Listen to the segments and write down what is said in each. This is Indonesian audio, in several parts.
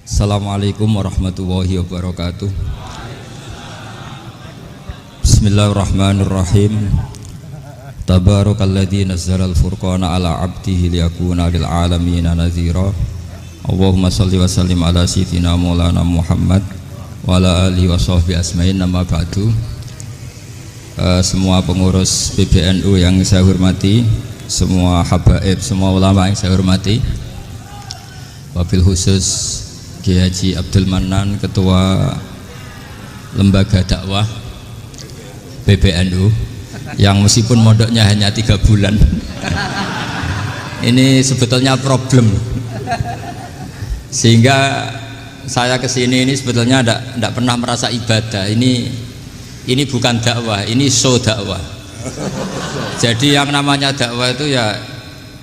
Assalamualaikum warahmatullahi wabarakatuh. Bismillahirrahmanirrahim. Tabarakalladzi nazzalal furqana ala 'abdihi liyakuna lil 'alamin nadhira. Allahumma shalli wa sallim ala sayyidina Maulana Muhammad wa ala alihi wa sahbihi asma'in. Nama ba'du. Semua pengurus PBNU yang saya hormati, semua habaib, semua ulama yang saya hormati, wabil khusus Kiai Haji Abdul Manan, Ketua Lembaga Dakwah PBNU, yang meskipun mondoknya hanya 3 bulan ini sebetulnya problem, sehingga saya kesini ini sebetulnya tidak pernah merasa ibadah. Ini bukan dakwah, ini show dakwah. Jadi yang namanya dakwah itu ya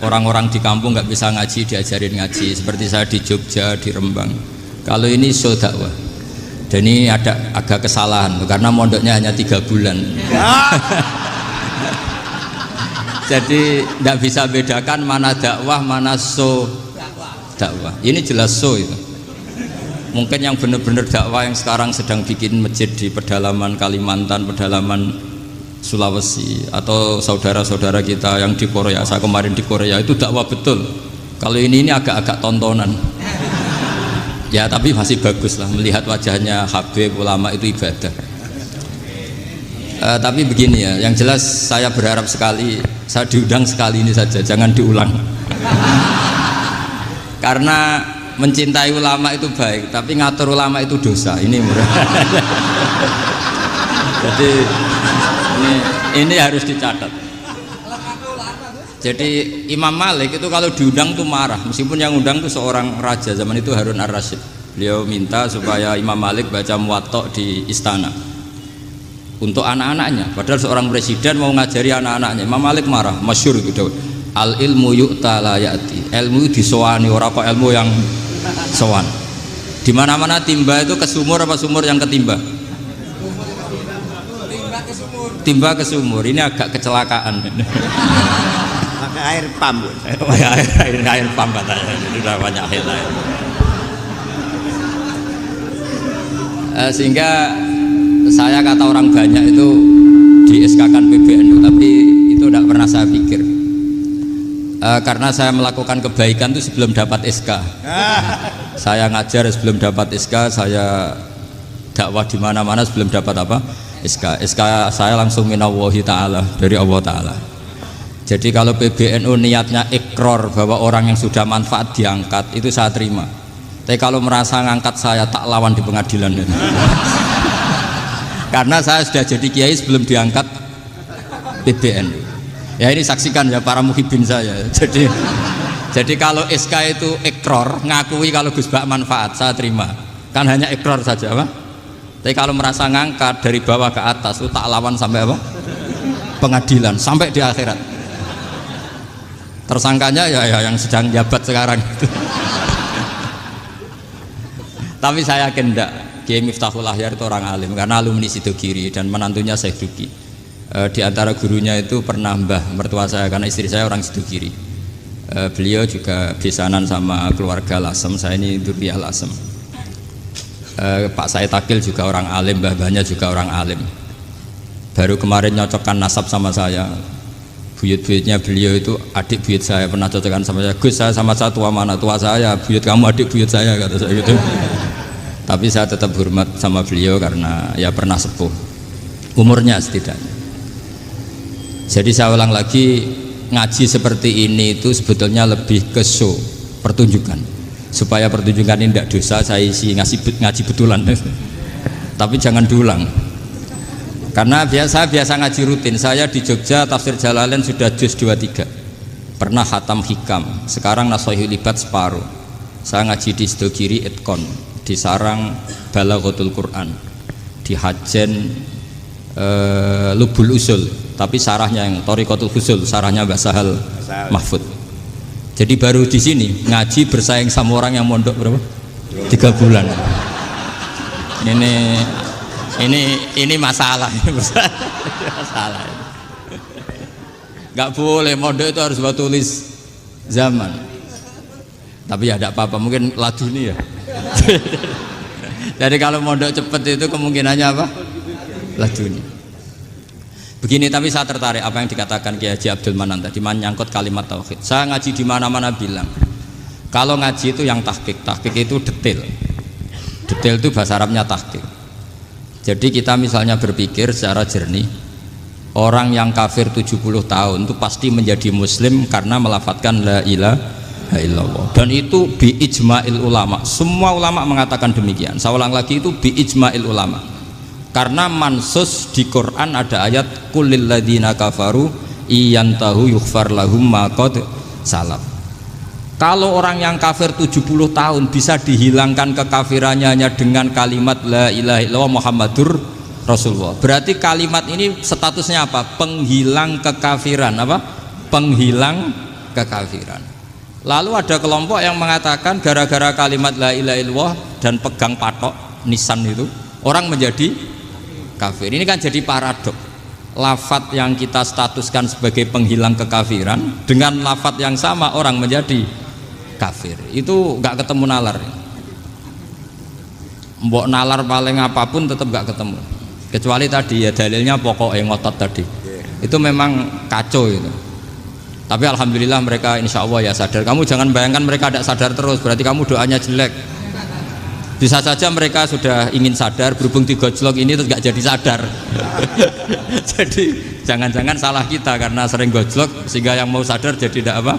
orang-orang di kampung nggak bisa ngaji, diajarin ngaji. Seperti saya di Jogja, di Rembang. Kalau ini show dakwah, dan ini ada agak kesalahan karena mondoknya hanya 3 bulan. Jadi tidak bisa bedakan mana dakwah, mana show dakwah. Ini jelas show itu. Mungkin yang benar-benar dakwah yang sekarang sedang bikin masjid di pedalaman Kalimantan, pedalaman Sulawesi, atau saudara-saudara kita yang di Korea. Saya kemarin di Korea itu dakwah betul. Kalau ini agak-agak tontonan. Ya tapi masih bagus lah, melihat wajahnya habib ulama itu ibadah. Tapi begini ya, yang jelas saya berharap sekali, saya diundang sekali ini saja, jangan diulang. Karena mencintai ulama itu baik, tapi ngatur ulama itu dosa. Ini murah. Jadi ini harus dicatat. Jadi Imam Malik itu kalau diundang tuh marah, meskipun yang undang tuh seorang raja zaman itu, Harun ar-Rasyid. Beliau minta supaya Imam Malik baca Muwatta di istana untuk anak-anaknya, padahal seorang presiden mau ngajari anak-anaknya. Imam Malik marah, masyhur gitu. Al ilmu yu'ta la ya'ti. Ilmu disowani, ora kok ilmu yang sowan. Di mana-mana timba itu ke sumur apa sumur yang ketimba? Timba ke sumur. Ini agak kecelakaan. Pakai air pam. air pam katanya. Sudah banyak air. Sehingga saya kata orang banyak itu di SK-kan PBNU, tapi itu tidak pernah saya pikir. Karena saya melakukan kebaikan itu sebelum dapat SK. Saya ngajar sebelum dapat SK, saya dakwah di mana-mana sebelum dapat apa? SK. SK saya langsung minallahi ta'ala, dari Allah Ta'ala. Jadi kalau PBNU niatnya ikrar bahwa orang yang sudah manfaat diangkat, itu saya terima. Tapi kalau merasa ngangkat saya, tak lawan di pengadilan. Karena saya sudah jadi kiai sebelum diangkat PBNU. Ya ini saksikan ya para muhibin saya. Jadi kalau SK itu ikrar, ngakui kalau Gus Bak manfaat, saya terima. Kan hanya ikrar saja, apa? Tapi kalau merasa ngangkat dari bawah ke atas, itu tak lawan sampai apa? Pengadilan, sampai di akhirat. Tersangkanya ya yang sedang jabat sekarang itu. Tapi saya yakin enggak, Kiai Miftahul Ahyar itu orang alim karena alumni Sidogiri dan menantunya Syekh Duki. Di antara gurunya itu pernah mbah mertua saya, karena istri saya orang Sidogiri. Beliau juga besanan sama keluarga Lasem, saya ini Durriyah Lasem. Pak Said Akil juga orang alim, mbah-mbahnya juga orang alim. Baru kemarin nyocokkan nasab sama saya. Buyut-buyutnya beliau itu adik buyut saya, pernah cocokkan sama saya. Gus, saya sama saya tua mana? Tua saya, buyut kamu adik buyut saya, kata saya gitu. Tapi saya tetap hormat sama beliau karena ya pernah sepuh umurnya setidaknya. Jadi saya ulang lagi, ngaji seperti ini itu sebetulnya lebih ke show, pertunjukan. Supaya pertunjukan ini tidak dosa, saya isi ngaji betulan. Tapi jangan diulang. Karena biasa ngaji rutin. Saya di Jogja tafsir Jalalain sudah juz 23. Pernah khatam hikam. Sekarang Nashahul Ibad separuh. Saya ngaji di Sidogiri Itkon, di Sarang Balaghatul Quran, di Hajen Lubul Usul, tapi sarahnya yang Thariqatul Usul, sarahnya Mbah Sahal Mahfud. Jadi baru di sini ngaji bersaing sama orang yang mondok berapa? 3 bulan. Ini masalah. Masalah. Nggak boleh mondok itu harus buat tulis zaman. Tapi ya tidak apa-apa, mungkin laduni ya. Jadi kalau mondok cepet itu kemungkinannya apa? Laduni. Begini, tapi saya tertarik apa yang dikatakan Kiai Haji Abdul Manan tadi menyangkut kalimat tauhid. Saya ngaji di mana-mana bilang, kalau ngaji itu yang tahqiq itu detail. Detail itu bahasa Arabnya tahqiq. Jadi kita misalnya berpikir secara jernih, orang yang kafir 70 tahun itu pasti menjadi muslim karena melafadzkan la ilaha illallah. Dan itu bi ijma'il ulama. Semua ulama mengatakan demikian. Saya ulang lagi, itu bi ijma'il ulama. Karena mansus di Quran ada ayat kulil ladina kafaru iyantahu yughfar lahum ma qad salaf. Kalau orang yang kafir 70 tahun bisa dihilangkan kekafirannya hanya dengan kalimat la ilaha illallah Muhammadur Rasulullah. Berarti kalimat ini statusnya apa? Penghilang kekafiran, apa? Penghilang kekafiran. Lalu ada kelompok yang mengatakan gara-gara kalimat la ilaha illallah dan pegang patok nisan itu orang menjadi kafir. Ini kan jadi paradok. Lafat yang kita statuskan sebagai penghilang kekafiran dengan lafat yang sama orang menjadi kafir. Itu nggak ketemu nalar. Mbok nalar paling apapun tetap nggak ketemu. Kecuali tadi ya dalilnya pokok yang ngotot tadi. Itu memang kacau itu. Tapi alhamdulillah mereka insya Allah ya sadar. Kamu jangan bayangkan mereka tidak sadar terus, berarti kamu doanya jelek. Bisa saja mereka sudah ingin sadar, berhubung digojlok ini terus nggak jadi sadar. Jadi jangan-jangan salah kita karena sering gojlok sehingga yang mau sadar jadi tidak apa?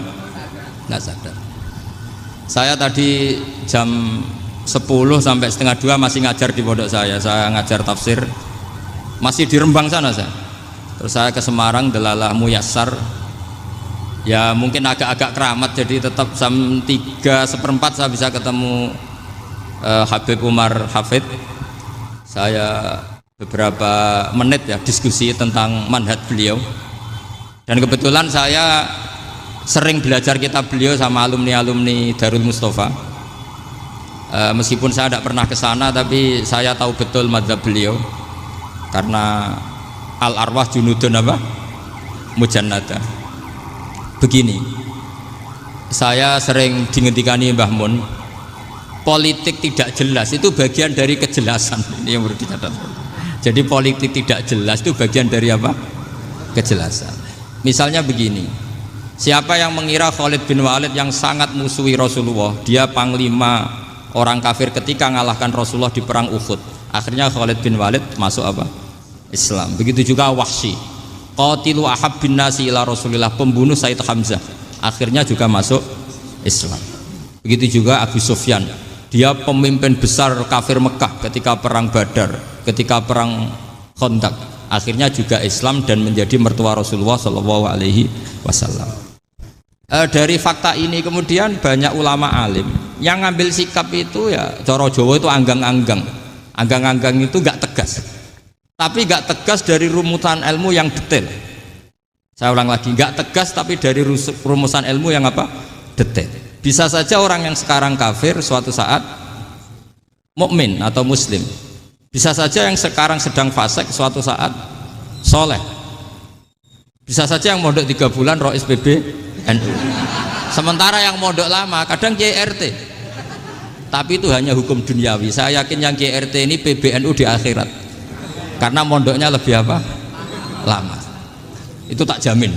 Nggak sadar. Saya tadi jam 10 sampai setengah 2 masih ngajar di pondok saya. Saya ngajar tafsir masih di Rembang sana saya. Terus saya ke Semarang Delalah Muyassar. Ya mungkin agak-agak keramat, jadi tetap jam 3:15 saya bisa ketemu Habib Umar Hafid. Saya beberapa menit ya diskusi tentang manhaj beliau, dan kebetulan saya sering belajar kitab beliau sama alumni-alumni Darul Mustafa. Meskipun saya tidak pernah ke sana, tapi saya tahu betul mazhab beliau karena al arwah junudun apa? Mujannada. Begini, saya sering dingendikani Mbah Mun, politik tidak jelas itu bagian dari kejelasan. Ini yang perlu dicatat. Jadi politik tidak jelas itu bagian dari apa? Kejelasan. Misalnya begini, siapa yang mengira Khalid bin Walid yang sangat musuhi Rasulullah, dia panglima orang kafir ketika mengalahkan Rasulullah di perang Uhud, akhirnya Khalid bin Walid masuk apa? Islam. Begitu juga Wahsy, qatilu ahabbin nasi ila Rasulillah, pembunuh Said Hamzah, akhirnya juga masuk Islam. Begitu juga Abu Sufyan, dia pemimpin besar kafir Mekah ketika perang Badar, ketika perang Khandaq, akhirnya juga Islam dan menjadi mertua Rasulullah Shallallahu Alaihi Wasallam. Dari fakta ini kemudian banyak ulama alim yang ngambil sikap itu ya coro Jawa itu anggang-anggang. Anggang-anggang itu gak tegas, tapi gak tegas dari rumusan ilmu yang detail. Saya ulang lagi, gak tegas tapi dari rumusan ilmu yang apa? Detail. Bisa saja orang yang sekarang kafir suatu saat mukmin atau muslim. Bisa saja yang sekarang sedang fasik suatu saat soleh. Bisa saja yang mondok 3 bulan rois PB NU. Sementara yang mondok lama kadang Kiai RT. Tapi itu hanya hukum duniawi. Saya yakin yang Kiai RT ini PBNU di akhirat. Karena mondoknya lebih apa? Lama. Itu tak jamin.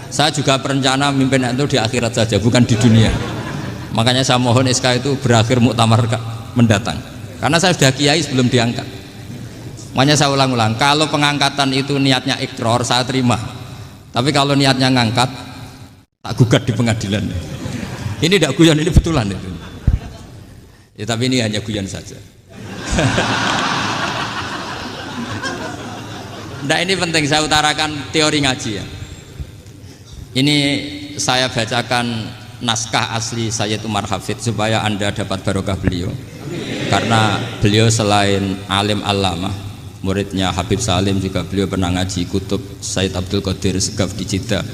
Saya juga berencana mimpin NU di akhirat saja, bukan di dunia. Makanya saya mohon SK itu berakhir muktamar mendatang. Karena saya sudah kiai sebelum diangkat. Makanya saya ulang-ulang, kalau pengangkatan itu niatnya ikror, saya terima. Tapi kalau niatnya ngangkat, tak gugat di pengadilan. Ini tidak guyon, ini betulan itu. Ya, tapi ini hanya guyon saja. Nah, ini penting saya utarakan teori ngaji ya. Ini saya bacakan naskah asli Sayyid Umar Hafid supaya Anda dapat barokah beliau. Karena beliau selain alim allamah, muridnya Habib Salim, juga beliau pernah ngaji kutub Sayyid Abdul Qadir Segaf di Jeddah.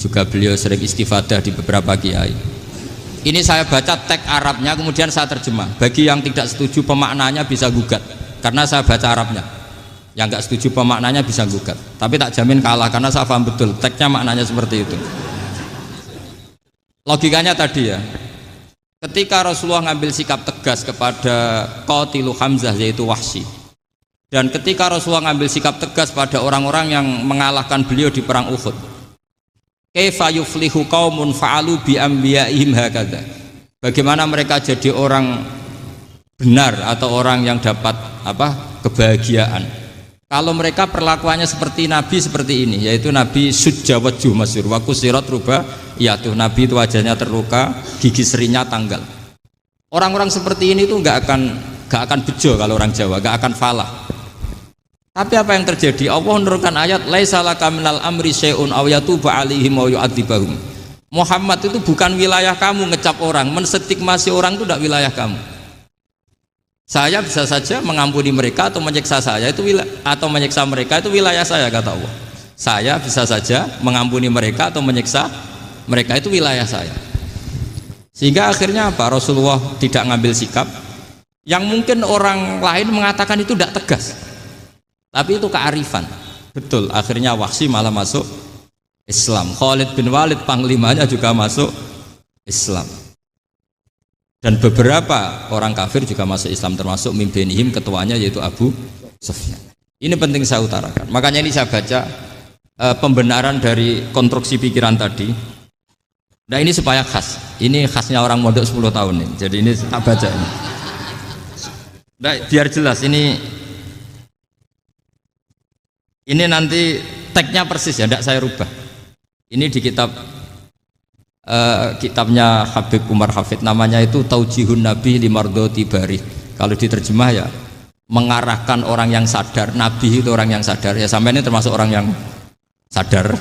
Juga beliau sering istifadah di beberapa kiai. Ini saya baca teks Arabnya kemudian saya terjemah. Bagi yang tidak setuju pemaknanya bisa gugat, karena saya baca Arabnya. Yang nggak setuju pemaknanya bisa gugat, tapi tak jamin kalah karena saya paham betul teksnya maknanya seperti itu. Logikanya tadi ya, Ketika Rasulullah ngambil sikap tegas kepada Qatilu Hamzah yaitu Wahsy, dan ketika Rasulullah ngambil sikap tegas pada orang-orang yang mengalahkan beliau di perang Uhud, kaifa yuflihu qaumun fa'alu bi anbiya'ihim hakadha, bagaimana mereka jadi orang benar atau orang yang dapat kebahagiaan kalau mereka perlakuannya seperti Nabi seperti ini, yaitu Nabi sujja wajhu masyhur wa kusirat ruba, yaitu Nabi itu wajahnya terluka, gigi serinya tanggal. Orang-orang seperti ini tuh nggak akan bejo kalau orang Jawa, nggak akan falah. Tapi apa yang terjadi? Allah menurunkan ayat laisa laka minal amri syai'un aw yatuba 'alaihim aw yu'adzibahum. Muhammad itu bukan wilayah kamu ngecap orang, menstigmasi orang itu tidak wilayah kamu. Saya bisa saja mengampuni mereka atau menyiksa saya itu atau menyiksa mereka itu wilayah saya, kata Allah. Saya bisa saja mengampuni mereka atau menyiksa mereka itu wilayah saya. Sehingga akhirnya apa? Rasulullah tidak ngambil sikap yang mungkin orang lain mengatakan itu tidak tegas. Tapi itu kearifan. Betul, akhirnya Wahsy malah masuk Islam. Khalid bin Walid panglimanya juga masuk Islam. Dan beberapa orang kafir juga masuk Islam, termasuk mimbenihim, ketuanya yaitu Abu Sufyan. Ini penting saya utarakan. Makanya ini saya baca pembenaran dari konstruksi pikiran tadi. Nah ini supaya khas. Ini khasnya orang mondok 10 tahun nih. Jadi ini tak baca ini. Nah, biar jelas ini nanti tagnya persis ya, tidak saya rubah. Ini di kitabnya Habib Umar Hafid, namanya itu Taujihun Nabi Limardoti Bari. Kalau diterjemah ya mengarahkan orang yang sadar. Nabi itu orang yang sadar ya, sampai ini termasuk orang yang sadar.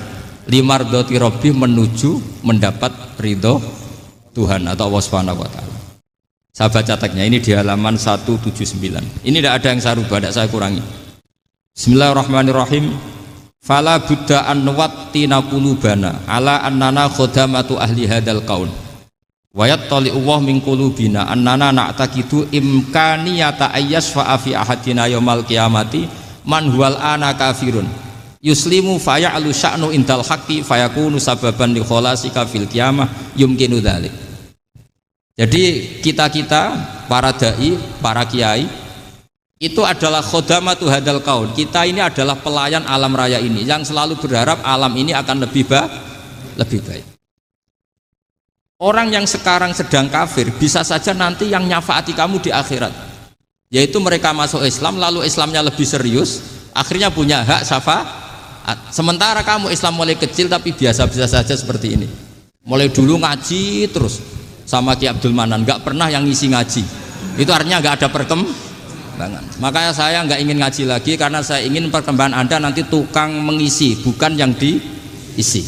Limardoti Robbi, menuju mendapat ridho Tuhan atau Allah Subhanahu wa Ta'ala. Saya baca tagnya ini di halaman 179. Ini tidak ada yang saya rubah, tidak saya kurangi. Bismillahirrahmanirrahim. Fala buddha an nuwattina qulubana ala annana khodamatu ahli hadal qaul wa yattali Allah min qulubina annana na'taqidu imkaniyata ayyasfa'a fi ahadina yaumal qiyamati man huwal ana kafirun yuslimu faya'lu sya'nu indal haqqi fayakunu sababan li kholasika fil qiyamah yumkinu dzalik. Jadi kita para dai, para kiai itu adalah khodamatu hadal kaun. Kita ini adalah pelayan alam raya ini yang selalu berharap alam ini akan lebih baik. Orang yang sekarang sedang kafir bisa saja nanti yang nyafaati kamu di akhirat, yaitu mereka masuk Islam lalu Islamnya lebih serius, akhirnya punya hak syafaat. Sementara kamu Islam mulai kecil tapi biasa-biasa saja seperti ini, mulai dulu ngaji terus sama Ki Abdul Manan, nggak pernah yang ngisi ngaji, itu artinya nggak ada perkembangan. Makanya saya nggak ingin ngaji lagi, karena saya ingin perkembangan Anda nanti tukang mengisi, bukan yang diisi.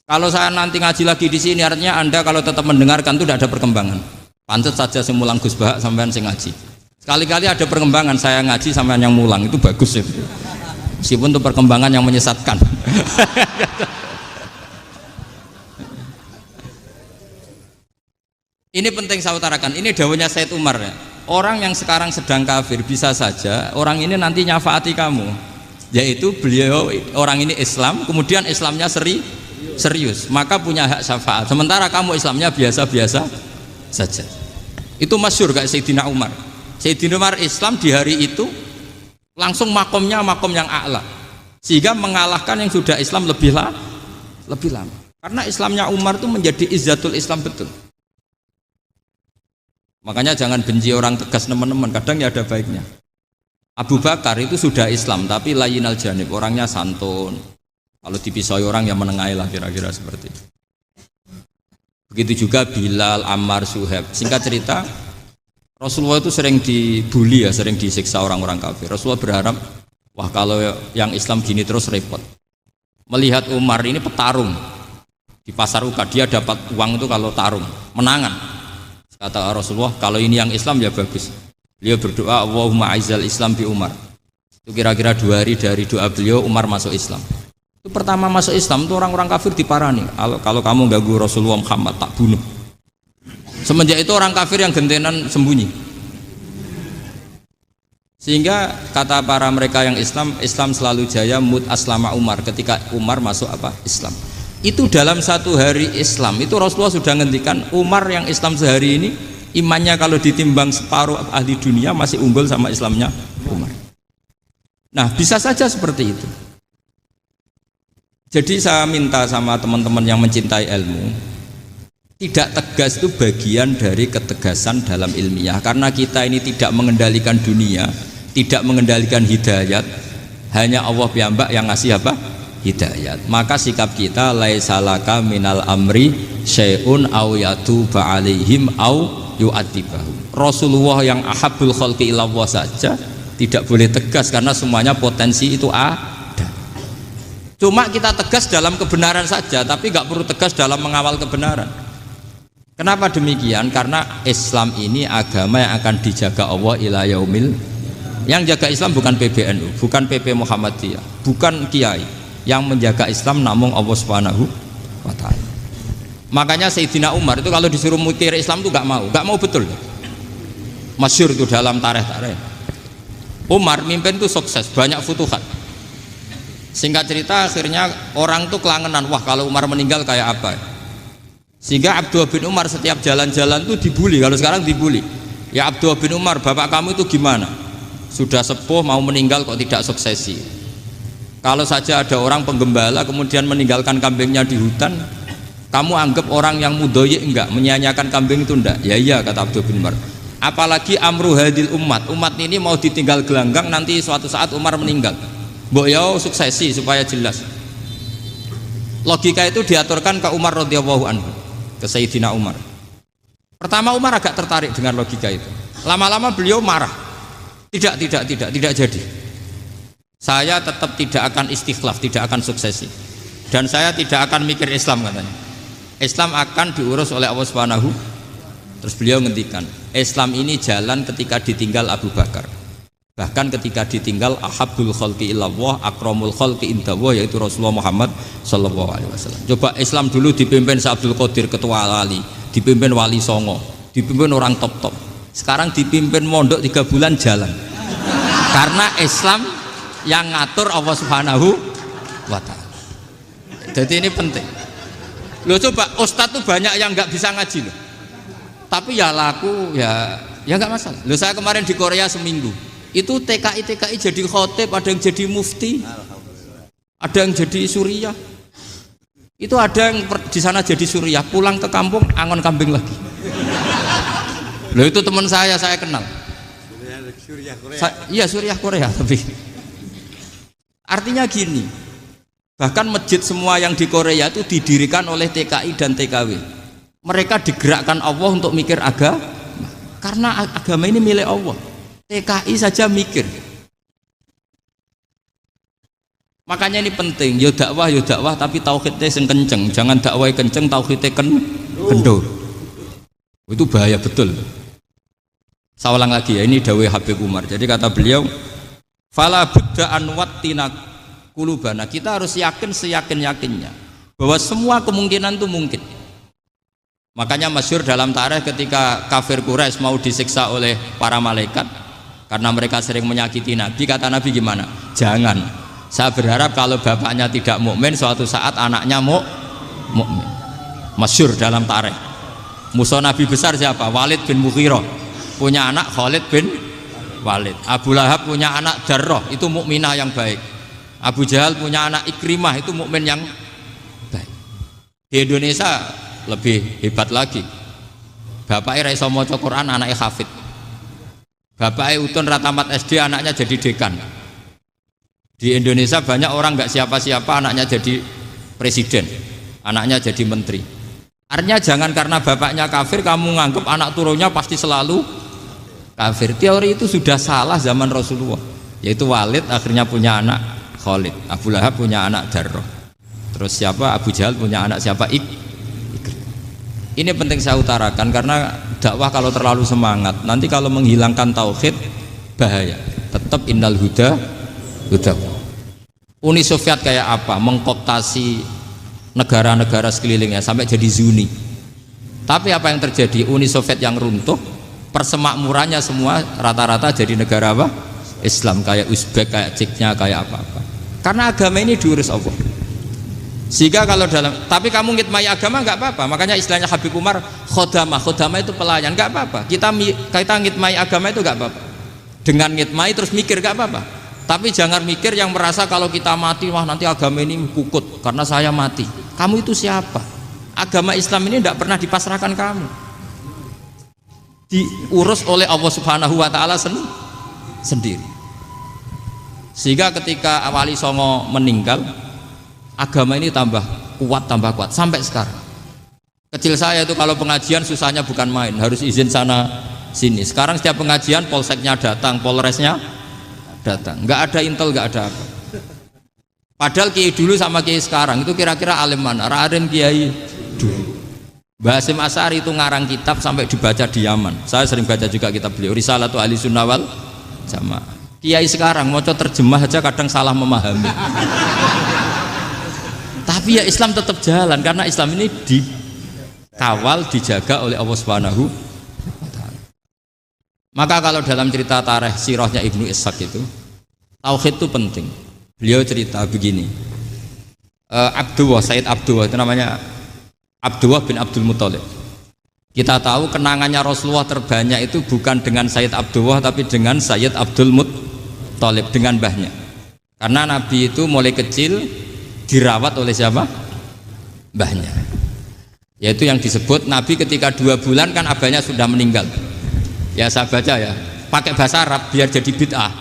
Kalau saya nanti ngaji lagi di sini, artinya Anda kalau tetap mendengarkan itu tidak ada perkembangan. Pantes saja semulang Gus Bahak sampean sing ngaji. Sekali-kali ada perkembangan, saya ngaji sampean yang mulang, itu bagus ya. Meskipun itu perkembangan yang menyesatkan. Ini penting saya utarakan. Ini dawuhnya Said Umar ya. Orang yang sekarang sedang kafir bisa saja orang ini nanti nyafaati kamu, yaitu beliau orang ini Islam, kemudian Islamnya serius, maka punya hak syafaat. Sementara kamu Islamnya biasa-biasa saja. Itu masyhur kayak Sayyidina Umar. Sayyidina Umar Islam di hari itu langsung makomnya makom yang a'la, sehingga mengalahkan yang sudah Islam lebih lama. Karena Islamnya Umar itu menjadi izzatul Islam betul. Makanya jangan benci orang tegas teman-teman, kadang ya ada baiknya. Abu Bakar itu sudah Islam tapi layinal janib, orangnya santun. Kalau dipisoi orang yang menengahi lah, kira-kira seperti itu. Begitu juga Bilal, Ammar, Suhaib. Singkat cerita, Rasulullah itu sering dibully ya, sering disiksa orang-orang kafir. Rasulullah berharap, wah kalau yang Islam gini terus repot. Melihat Umar ini petarung di pasar Uka, dia dapat uang itu kalau tarung, menangan. Kata Rasulullah, kalau ini yang Islam ya bagus. Beliau berdoa, Allahumma aizal Islam bi Umar. Itu kira-kira 2 hari dari doa beliau, Umar masuk Islam. Itu pertama masuk Islam itu orang-orang kafir diparani. Kalau kamu ganggu Rasulullah Muhammad tak bunuh. Semenjak itu orang kafir yang gentenan sembunyi. Sehingga kata para mereka yang Islam, Islam selalu jaya mut aslama Umar, ketika Umar masuk Islam. Itu dalam satu hari Islam itu Rasulullah sudah ngendikan Umar yang Islam sehari ini imannya kalau ditimbang separuh ahli dunia masih unggul sama Islamnya Umar. Nah bisa saja seperti itu. Jadi saya minta sama teman-teman yang mencintai ilmu, tidak tegas itu bagian dari ketegasan dalam ilmiah, karena kita ini tidak mengendalikan dunia, tidak mengendalikan hidayat, hanya Allah piyambak yang ngasih apa? Hidayat. Maka sikap kita laisalaka minal amri syai'un aw yatuba alaihim aw yu'adzibahum. Rasulullah yang ahabbul khalqi ilallah saja tidak boleh tegas karena semuanya potensi itu ada. Cuma kita tegas dalam kebenaran saja, tapi nggak perlu tegas dalam mengawal kebenaran. Kenapa demikian? Karena Islam ini agama yang akan dijaga Allah ila yaumil. Yang jaga Islam bukan PBNU, bukan PP Muhammadiyah, bukan kiai. Yang menjaga Islam namun Allah Subhanahu wa ta'ala. Makanya Sayyidina Umar itu kalau disuruh mikir Islam itu gak mau betul. Masyhur itu dalam tarikh-tarikh. Umar mimpin itu sukses, banyak futuhat. Singkat cerita akhirnya orang tuh kelangenan, wah kalau Umar meninggal kayak apa. Sehingga Abdullah bin Umar setiap jalan-jalan tuh dibully, kalau sekarang dibully. Ya Abdullah bin Umar, bapak kamu itu gimana? Sudah sepuh mau meninggal kok tidak suksesi. Kalau saja ada orang penggembala kemudian meninggalkan kambingnya di hutan, kamu anggap orang yang mudoyik enggak, menyanyiakan kambing itu enggak? Ya iya, kata Abdul bin Umar. Apalagi amru hadil umat ini mau ditinggal gelanggang, nanti suatu saat Umar meninggal. Mbok ya suksesi supaya jelas. Logika itu diaturkan ke Umar radhiyallahu anhu, ke Sayyidina Umar. Pertama Umar agak tertarik dengan logika itu. Lama-lama beliau marah. Tidak jadi. Saya tetap tidak akan istikhlaf, tidak akan suksesi, dan saya tidak akan mikir Islam, katanya. Islam akan diurus oleh Allah Subhanahu. Terus beliau ngendikan, Islam ini jalan ketika ditinggal Abu Bakar, bahkan ketika ditinggal ahabbul khalqi ilallah akramul khalqi indallah, yaitu Rasulullah Muhammad sallallahu alaihi wasallam. Coba Islam dulu dipimpin Abdul Qadir ketua wali, dipimpin Wali Songo, dipimpin orang top. Sekarang dipimpin mondok 3 bulan jalan. Karena Islam yang ngatur Allah Subhanahu wa ta'ala. Jadi ini penting. Loh coba ustadz tuh banyak yang nggak bisa ngaji loh. Tapi ya laku ya nggak masalah. Loh saya kemarin di Korea seminggu. Itu TKI jadi khotib, ada yang jadi mufti, ada yang jadi suriah. Itu ada yang di sana jadi suriah, pulang ke kampung angon kambing lagi. Loh itu teman saya kenal. Suriah Korea. Iya suriah Korea tapi. Artinya gini, bahkan masjid semua yang di Korea itu didirikan oleh TKI dan TKW. Mereka digerakkan Allah untuk mikir agama, karena agama ini milik Allah. TKI saja mikir. Makanya ini penting, yo dakwah tapi tauhidnya sing kenceng, jangan dakwah kenceng tauhidnya kendor. Itu bahaya betul. Saya ulang lagi ya, ini dawuh Habib Umar. Jadi kata beliau, fala budda an wattina kulubana, kita harus yakin seyakin-yakinnya bahwa semua kemungkinan itu mungkin. Makanya masyhur dalam tarikh ketika kafir Quraisy mau disiksa oleh para malaikat karena mereka sering menyakiti Nabi, kata Nabi gimana? Jangan. Saya berharap kalau bapaknya tidak mukmin, suatu saat anaknya mukmin. Masyhur dalam tarikh. Musuh Nabi besar siapa? Walid bin Mughirah. Punya anak Khalid bin Walid. Abu Lahab punya anak Darrah, itu mukminah yang baik. Abu Jahal punya anak Ikrimah, itu mukmin yang baik. Di Indonesia lebih hebat lagi. Bapaknya ra iso maca Quran, anaknya hafid. Bapaknya utun ra tamat SD, anaknya jadi dekan. Di Indonesia banyak orang nggak siapa-siapa, anaknya jadi presiden, anaknya jadi menteri. Artinya jangan karena bapaknya kafir kamu nganggep anak turunnya pasti selalu kafir. Teori itu sudah salah zaman Rasulullah. Yaitu Walid akhirnya punya anak Khalid, Abu Lahab punya anak Darrah. Terus siapa? Abu Jahal punya anak siapa? Ini penting saya utarakan karena dakwah kalau terlalu semangat, nanti kalau menghilangkan tauhid bahaya. Tetap innal huda. Uni Soviet kayak apa? Mengkooptasi negara-negara sekelilingnya sampai jadi Zuni. Tapi apa yang terjadi? Uni Soviet yang runtuh, persemakmurannya semua rata-rata jadi negara apa? Islam, kayak Uzbek, kayak Ceknya, kayak apa-apa. Karena agama ini diurus Allah. Sehingga kalau tapi kamu ngitmai agama nggak apa-apa. Makanya istilahnya Habib Umar khodamah itu pelayan, nggak apa-apa. Kita ngitmai agama itu nggak apa-apa. Dengan ngitmai terus mikir nggak apa-apa. Tapi jangan mikir yang merasa kalau kita mati, wah nanti agama ini kukut karena saya mati. Kamu itu siapa? Agama Islam ini tidak pernah dipasrahkan kamu. Diurus oleh Allah Subhanahu wa taala sendiri. Sehingga ketika Wali Songo meninggal, agama ini tambah kuat sampai sekarang. Kecil saya itu kalau pengajian susahnya bukan main, harus izin sana sini. Sekarang setiap pengajian polseknya datang, polresnya datang, nggak ada intel, nggak ada apa. Padahal kiai dulu sama kiai sekarang itu kira-kira alim mana? Alim kiai dulu. Mbah Hasyim Asy'ari itu ngarang kitab sampai dibaca di Yaman. Saya sering baca juga kitab beliau, Risalatu Ahli Sunnah wal Jamaah. Kiai sekarang mau terjemah aja kadang salah memahami. Tapi ya Islam tetap jalan karena Islam ini dikawal, dijaga oleh Allah Subhanahu wa taala. Maka kalau dalam cerita tarikh sirahnya Ibnu Ishaq itu, tauhid itu penting. Beliau cerita begini. Sayyid Abdullah itu namanya Abdullah bin Abdul Muthalib. Kita tahu kenangannya Rasulullah terbanyak itu bukan dengan Sayyid Abdullah tapi dengan Sayyid Abdul Muthalib, dengan mbahnya. Karena Nabi itu mulai kecil dirawat oleh siapa? Mbahnya. Yaitu yang disebut Nabi ketika 2 bulan kan abahnya sudah meninggal. Ya saya baca ya, pakai bahasa Arab biar jadi bid'ah.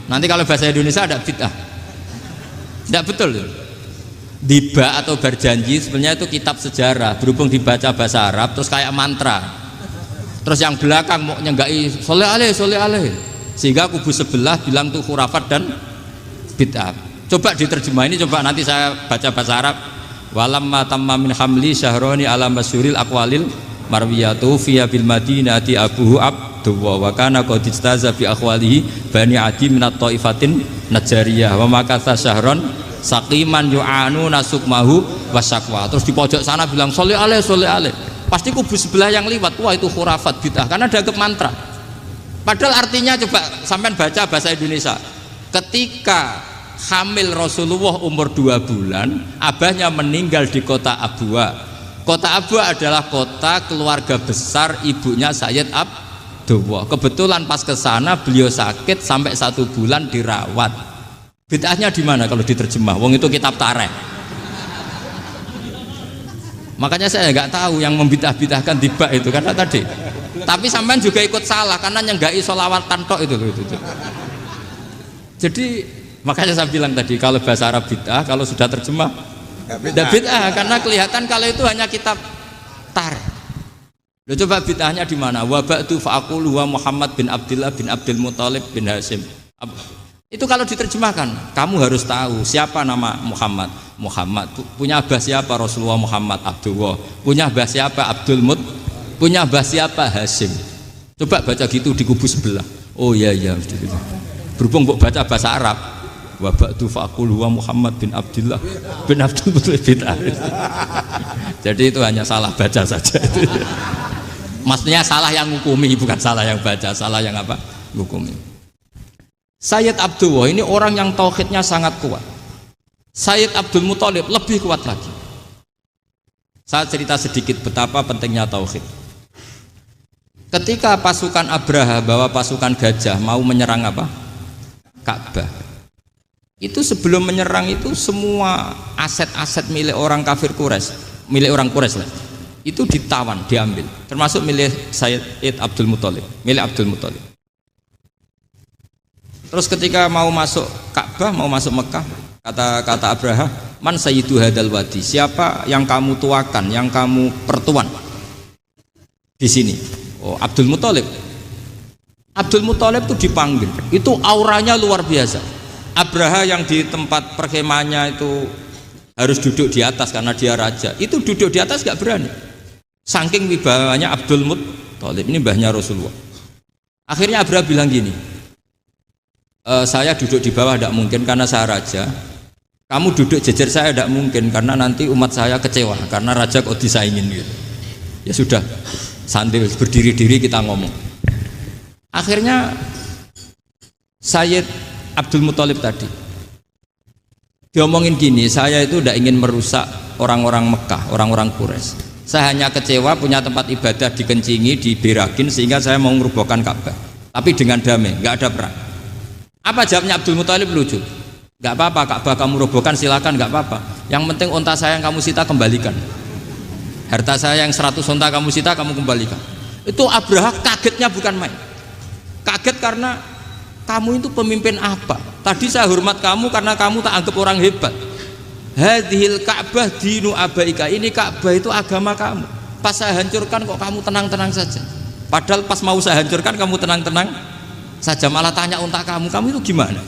Nanti kalau bahasa Indonesia ada bid'ah. Tidak betul. Diba atau berjanji sebenarnya itu kitab sejarah, berhubung dibaca bahasa Arab terus kayak mantra. Terus yang belakang mau nyenggai soleh aleh, sehingga kubu sebelah bilang tuh khurafat dan bid'ah. Coba diterjemah ini, coba nanti saya baca bahasa Arab. Walamma tamma min hamli syahroni ala masyuril aqwalil marwiyatu fiya bil madinati abuhu abdullah wa kana qad istaza bi akhwalihi bani adi minat taifatin najariyah wa makatha syahron saqiman yu'anu nasukmahu wasakwa. Terus di pojok sana bilang soleh aleh. Pasti kubu sebelah yang liwat, wah itu khurafat bid'ah karena dianggap mantra. Padahal artinya coba sampean baca bahasa Indonesia. Ketika hamil Rasulullah umur 2 bulan, abahnya meninggal di kota Abwa. Kota Abwa adalah kota keluarga besar ibunya Sayyid Abdullah. Kebetulan pas ke sana beliau sakit sampai 1 bulan dirawat. Bid'ahnya di mana kalau diterjemah? Wong itu kitab tarikh. Makanya saya nggak tahu yang membidah-bidahkan tiba itu karena tadi. Tapi sampean juga ikut salah karena nyenggai sholawat tantok itu. Jadi makanya saya bilang tadi kalau bahasa Arab bid'ah, kalau sudah terjemah tidak bid'ah karena kelihatan kalau itu hanya kitab tarikh. Loh, coba bid'ahnya di mana? Wa ba'du fa'aqulu wa Muhammad bin Abdullah bin Abdul Muthalib bin Hasyim. Itu kalau diterjemahkan, kamu harus tahu siapa nama Muhammad. Muhammad punya abah siapa? Rasulullah Muhammad Abdullah. Punya abah siapa? Abdul Mut. Punya abah siapa? Hasyim. Coba baca gitu di kubu sebelah. Oh iya berhubung baca bahasa Arab. Wa ba'du fa'aqulu wa Muhammad bin Abdullah bin Abdul Muthalib bin Hasyim. Jadi itu hanya salah baca saja. Maksudnya salah yang hukumi, bukan salah yang baca, salah yang apa? Hukumi. Sayyid Abdullah ini orang yang tauhidnya sangat kuat. Sayyid Abdul Muthalib lebih kuat lagi. Saya cerita sedikit betapa pentingnya tauhid. Ketika pasukan Abraha bawa pasukan gajah mau menyerang apa? Ka'bah. Itu sebelum menyerang itu semua aset-aset milik orang kafir Quraisy, milik orang Quraisy lah. Itu ditawan, diambil, termasuk milik Sayyid Abdul Muthalib, milik Abdul Muthalib. Terus ketika mau masuk Ka'bah, mau masuk Mekah, kata Abraha, man sayyidu hadal wadi, siapa yang kamu tuakan, yang kamu pertuan di sini? Oh, Abdul Muthalib. Abdul Muthalib itu dipanggil, itu auranya luar biasa. Abraha yang di tempat perkemahannya itu harus duduk di atas karena dia raja, itu duduk di atas gak berani. Saking wibawanya Abdul Muthalib, ini mbahnya Rasulullah. Akhirnya Abraha bilang gini, saya duduk di bawah tidak mungkin karena saya raja. Kamu duduk jejer saya tidak mungkin karena nanti umat saya kecewa karena raja kok disaingin gitu. Ya sudah, sambil berdiri-diri kita ngomong. Akhirnya Sayyid Abdul Muthalib tadi Diomongin gini, saya itu tidak ingin merusak orang-orang Mekah, orang-orang Quraisy. Saya hanya kecewa punya tempat ibadah dikencingi, diberakin sehingga saya mau merubuhkan Ka'bah. Tapi dengan damai, nggak ada perang. Apa jawabnya Abdul Muthalib? Lucu. Nggak apa-apa, Ka'bah kamu robohkan silakan, nggak apa-apa. Yang penting unta saya yang kamu sita kembalikan. Harta saya yang 100 unta kamu sita kamu kembalikan. Itu Abraha kagetnya bukan main. Kaget karena kamu itu pemimpin apa? Tadi saya hormat kamu karena kamu tak anggap orang hebat. Hadhil Ka'bah dinu abaika, ini Ka'bah itu agama kamu. Pas saya hancurkan kok kamu tenang-tenang saja. Padahal pas mau saya hancurkan kamu tenang-tenang saja, malah tanya unta kamu itu gimana?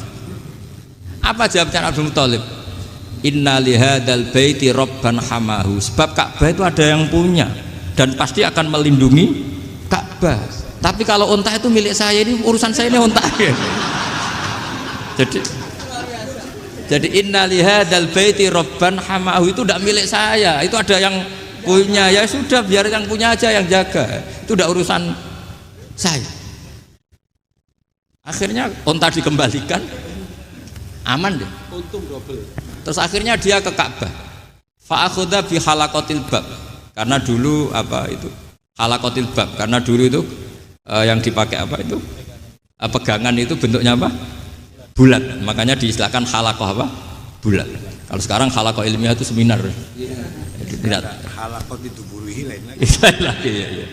Apa jawabnya Abdul Muthalib? Inna lihadal baiti robban hamahu. Sebab Ka'bah itu ada yang punya dan pasti akan melindungi Ka'bah. Tapi kalau unta itu milik saya, ini urusan saya, ini unta. Jadi inna lihadal baiti robban hamahu itu tidak milik saya, itu ada yang punya. Ya sudah, biar yang punya aja yang jaga, itu tidak urusan saya. Akhirnya unta dikembalikan, aman deh, untung double. Terus akhirnya dia ke Ka'bah, fa'akhudha bi halaqatil bab, karena dulu apa itu halaqatil bab, karena dulu itu yang dipakai apa itu pegangan itu bentuknya apa, bulat, makanya diistilahkan halaqah apa, bulat. Kalau sekarang halaqah ilmiah itu seminar. Tidak. Halaqah itu buruhi lain lagi. Ya.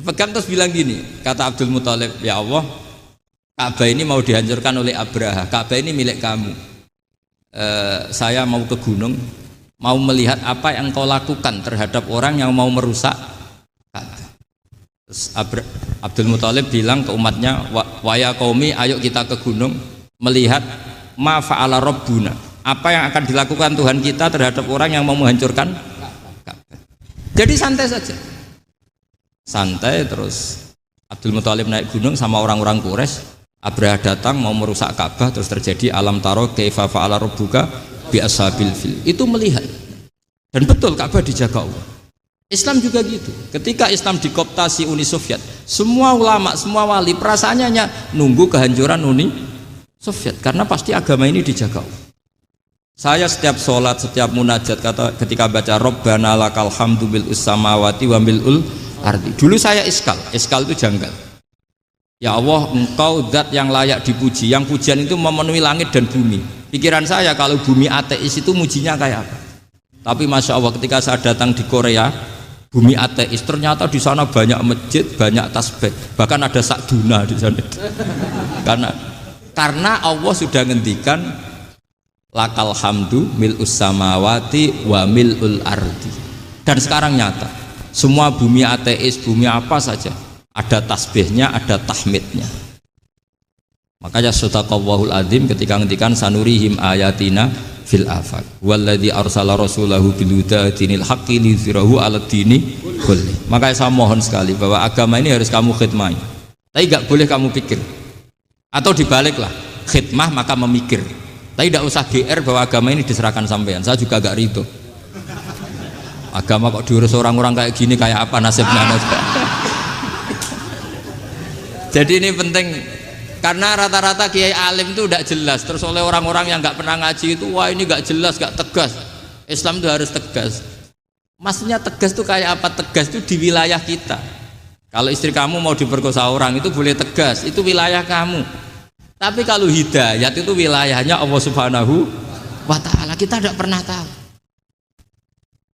Pegang terus bilang gini, kata Abdul Muthalib, ya Allah, Ka'bah ini mau dihancurkan oleh Abraha, Ka'bah ini milik kamu. Saya mau ke gunung, mau melihat apa yang kau lakukan terhadap orang yang mau merusak Ka'bah. Terus Abdul Muthalib bilang ke umatnya, wa ya qaumi, ayo kita ke gunung melihat ma fa'ala rabbuna, apa yang akan dilakukan Tuhan kita terhadap orang yang mau menghancurkan Ka'bah. Jadi santai saja, santai. Terus Abdul Muthalib naik gunung sama orang-orang Quraisy. Abraha datang mau merusak Ka'bah, terus terjadi alam taro kaifa fa'ala rabbuka bi ashabil fil. Itu melihat, dan betul Ka'bah dijaga Allah. Islam juga gitu. Ketika Islam dikooptasi Uni Soviet, semua ulama, semua wali perasaannya hanya nunggu kehancuran Uni Soviet, karena pasti agama ini dijaga Allah. Saya setiap sholat, setiap munajat, ketika baca Rabbana lakal hamdu bil samawati wa mil'ul ardi. Dulu saya iskal itu janggal. Ya Allah, engkau zat yang layak dipuji, yang pujian itu memenuhi langit dan bumi. Pikiran saya kalau bumi ateis itu mujinya kayak apa? Tapi Masya Allah, ketika saya datang di Korea, bumi ateis, ternyata di sana banyak masjid, banyak tasbih, bahkan ada sakduna di sana. Karena Allah sudah ngendikan lakal hamdu mil'us samawati wa mil'ul ardi. Dan sekarang nyata, semua bumi ateis, bumi apa saja, ada tasbihnya, ada tahmidnya. Makanya sadaqallahul adzim ketika ngendikan sanurihim ayatina fil afaq walladzi arsala rasulahu bil huda dinil haqqi liyuzhirahu 'alad dini kulli. Makanya saya mohon sekali bahwa agama ini harus kamu khidmah. Tapi enggak boleh kamu pikir. Atau dibaliklah, khidmah maka memikir. Tapi tidak usah GR bahwa agama ini diserahkan sampean. Saya juga agak ridho. Agama kok diurus orang-orang kayak gini, kayak apa nasibnya? Jadi ini penting, karena rata-rata kiai alim itu tidak jelas. Terus oleh orang-orang yang nggak pernah ngaji itu, wah ini nggak jelas, nggak tegas. Islam itu harus tegas. Maksudnya tegas itu kayak apa? Tegas itu di wilayah kita. Kalau istri kamu mau diperkosa orang itu boleh tegas, itu wilayah kamu. Tapi kalau hidayat itu wilayahnya Allah Subhanahu wa Ta'ala, kita tidak pernah tahu.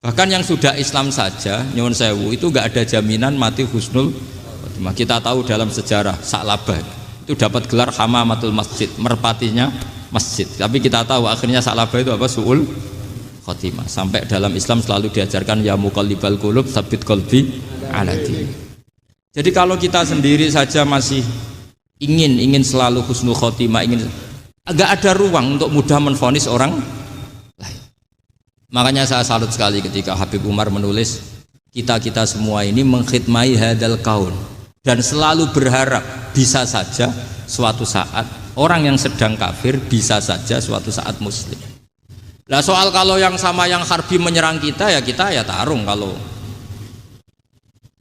Bahkan yang sudah Islam saja, nyuwun sewu, itu nggak ada jaminan mati husnul. Kita tahu dalam sejarah Sa'labah itu dapat gelar hamamatul masjid, merpatinya masjid. Tapi kita tahu akhirnya Sa'labah itu apa? Su'ul khotimah. Sampai dalam Islam selalu diajarkan ya muqallibal qulub tsabbit qalbi ala din. Jadi kalau kita sendiri saja masih ingin selalu husnul khotimah, agak ada ruang untuk mudah menvonis orang lain. Makanya saya salut sekali ketika Habib Umar menulis kita semua ini mengkhidmati hadal kaun, dan selalu berharap bisa saja suatu saat orang yang sedang kafir bisa saja suatu saat muslim. Nah soal kalau yang sama yang harbi menyerang kita ya tarung. Kalau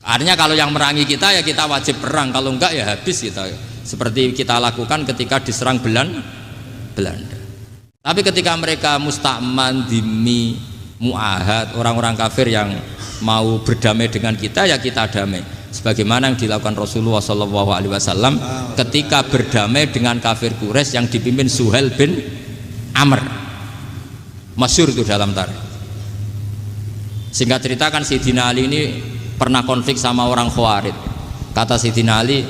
artinya kalau yang merangi kita ya kita wajib perang, kalau enggak ya habis kita. Seperti kita lakukan ketika diserang Belanda. Tapi ketika mereka musta'man, dhimmi, mu'ahad, orang-orang kafir yang mau berdamai dengan kita, ya kita damai. Sebagaimana yang dilakukan Rasulullah SAW ketika berdamai dengan kafir Quraisy yang dipimpin Suhail bin Amr. Masyhur itu dalam tarikh. Singkat cerita kan Sayyidina Ali ini pernah konflik sama orang Khawarij. Kata Sayyidina Ali,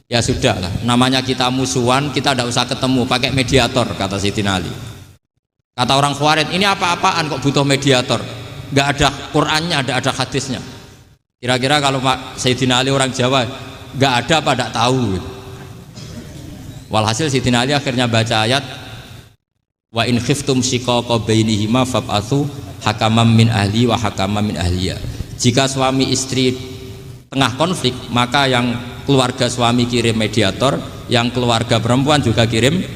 ya sudah lah, namanya kita musuhan, kita tidak usah ketemu, pakai mediator, kata Sayyidina Ali. Kata orang Khawarij, ini apa-apaan kok butuh mediator, nggak ada Qur'annya, ada hadisnya. Kira-kira kalau Pak Sayyidina Ali orang Jawa, nggak ada apa tidak tahu. Walhasil Sayyidina Ali akhirnya baca ayat, wa in khiftum shiqaqa bainihima fab'atsu hakamam min ahli wa hakamam min ahliya. Jika suami istri tengah konflik, maka yang keluarga suami kirim mediator, yang keluarga perempuan juga kirim.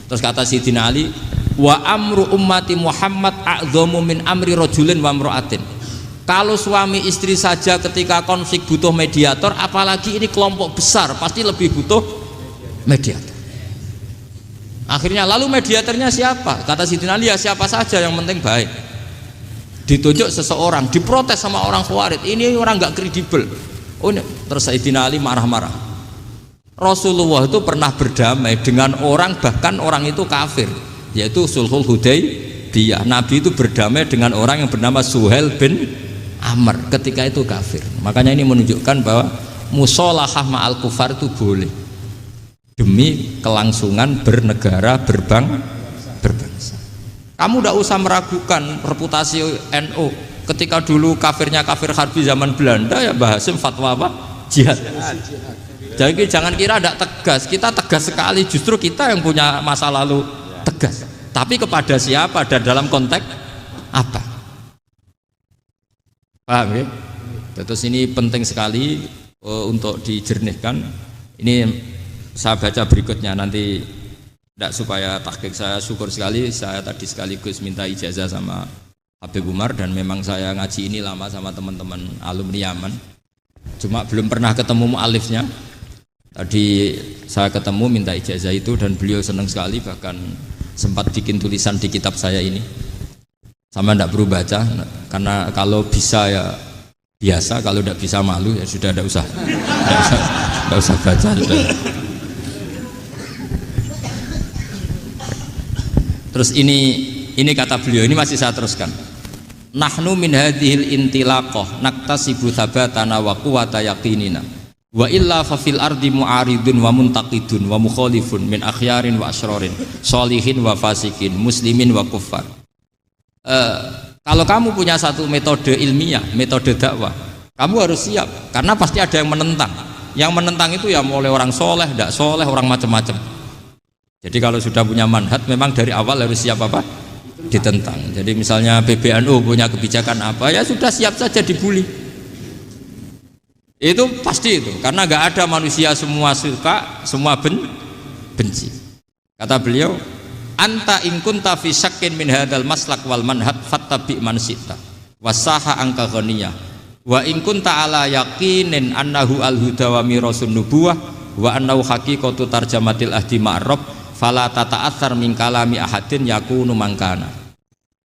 Terus kata Sayyidina Ali, wa amru ummati Muhammad a'dhamu min amri rajulin wa imra'atin. Kalau suami istri saja ketika konflik butuh mediator, apalagi ini kelompok besar pasti lebih butuh mediator. Akhirnya lalu mediatornya siapa? Kata Sayyidina Ali, ya siapa saja yang penting baik. Ditunjuk seseorang, diprotes sama orang Khawarij, ini orang nggak kredibel. Oh, terus Sayyidina Ali marah-marah. Rasulullah itu pernah berdamai dengan orang, bahkan orang itu kafir, yaitu Sulhul Hudaybiyah. Nabi itu berdamai dengan orang yang bernama Suhail bin Amr ketika itu kafir. Makanya ini menunjukkan bahwa musolahah ma'al kufar itu boleh demi kelangsungan bernegara, berbangsa. Kamu tidak usah meragukan reputasi NU. Ketika dulu kafirnya kafir harbi zaman Belanda, ya Mbah Hasim fatwa apa? Jihad. Jadi jangan kira tidak tegas, kita tegas sekali. Justru kita yang punya masa lalu tegas. Tapi kepada siapa dan dalam konteks apa? Paham ya? Terus ini penting sekali untuk dijernihkan. Ini saya baca berikutnya nanti, tidak supaya tahqiq. Saya syukur sekali, saya tadi sekaligus minta ijazah sama Habib Umar, dan memang saya ngaji ini lama sama teman-teman alumni Yaman, cuma belum pernah ketemu mu'alifnya. Tadi saya ketemu minta ijazah itu, dan beliau senang sekali, bahkan sempat bikin tulisan di kitab saya ini. Sama tidak perlu baca, karena kalau bisa ya biasa, kalau tidak bisa malu ya sudah, tidak usah baca. Terus ini kata beliau, ini masih saya teruskan. Nahnu min hadhil intilaqah naktasibu thabatana wa quwwata yaqinina wa illa fa fil ardi mu'aridun wa muntaqidun wa mukhalifun min akhyarin wa asrarin sholihin wa fasikin muslimin wa kuffar. Kalau kamu punya satu metode ilmiah, metode dakwah, kamu harus siap, karena pasti ada yang menentang. Yang menentang itu ya mulai orang soleh, tidak soleh, orang macam-macam. Jadi kalau sudah punya manhaj, memang dari awal harus siap apa? Ditentang. Jadi misalnya PBNU punya kebijakan apa, ya sudah siap saja dibully. Itu pasti itu, karena nggak ada manusia semua suka, semua benci. Kata beliau, anta in kunta fi syakkin min hadzal maslak wal manhaj fattabi man syi'ta wasaha angka ghaniyah wa in kunta ala yaqinin annahu al huda wa mirasun nubuwah wa annahu haqiqatu tarjamatil ahdi ma'rab fala tata'atsar min kalami ahadin yakunu mangkana.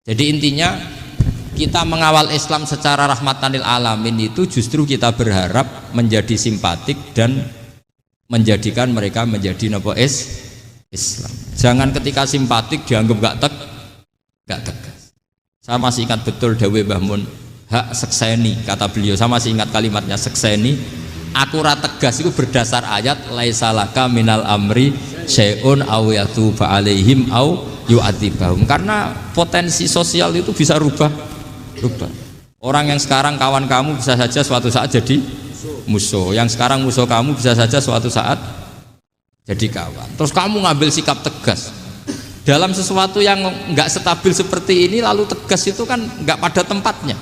Jadi intinya kita mengawal Islam secara rahmatan lil alamin itu justru kita berharap menjadi simpatik dan menjadikan mereka menjadi napa Islam. Jangan ketika simpatik dianggap gak tegas. Saya masih ingat betul dawe Mbah Mun, hak sekseni, kata beliau. Saya masih ingat kalimatnya, sekseni. Aku ra tegas itu berdasar ayat laisalaka minal amri syai'un aw yatuba alaihim aw yu'adzibahum. Karena potensi sosial itu bisa rubah. Orang yang sekarang kawan kamu bisa saja suatu saat jadi musuh. Yang sekarang musuh kamu bisa saja suatu saat jadi kawan. Terus kamu ngambil sikap tegas dalam sesuatu yang nggak stabil seperti ini, lalu tegas itu kan nggak pada tempatnya.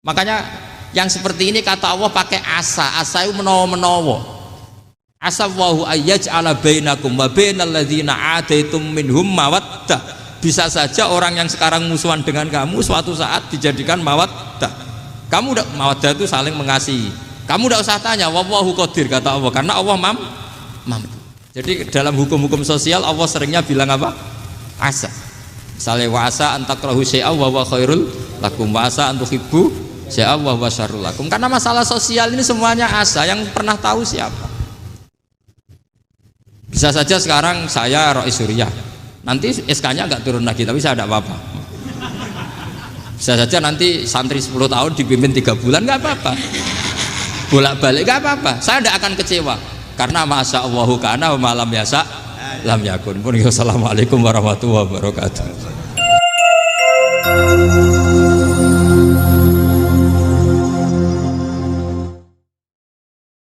Makanya yang seperti ini kata Allah pakai asa itu menawa. Asa wahu ayyaj'ala bainakum wa bainal ladzina ataitum minhum mawaddah. Bisa saja orang yang sekarang musuhan dengan kamu suatu saat dijadikan mawaddah. Kamu udah mawaddah itu saling mengasihi. Kamu udah usah tanya, wallahu qadir, kata Allah, karena Allah mampu. Jadi dalam hukum-hukum sosial Allah seringnya bilang apa? asa. Misalnya wasa antakrahu syai'a wa huwa khairul lakum, wasa antuhibbu syai'a wa huwa syarrul lakum. Karena masalah sosial ini semuanya asa, yang pernah tahu siapa? Bisa saja sekarang saya Rois Surya, nanti SK-nya nggak turun lagi, tapi saya tidak apa-apa. Bisa saja nanti santri 10 tahun dipimpin 3 bulan, nggak apa-apa. Bolak-balik nggak apa-apa, saya tidak akan kecewa. Karena masya Allahu kana wa malam yasa lam yakun. Assalamualaikum warahmatullahi wabarakatuh.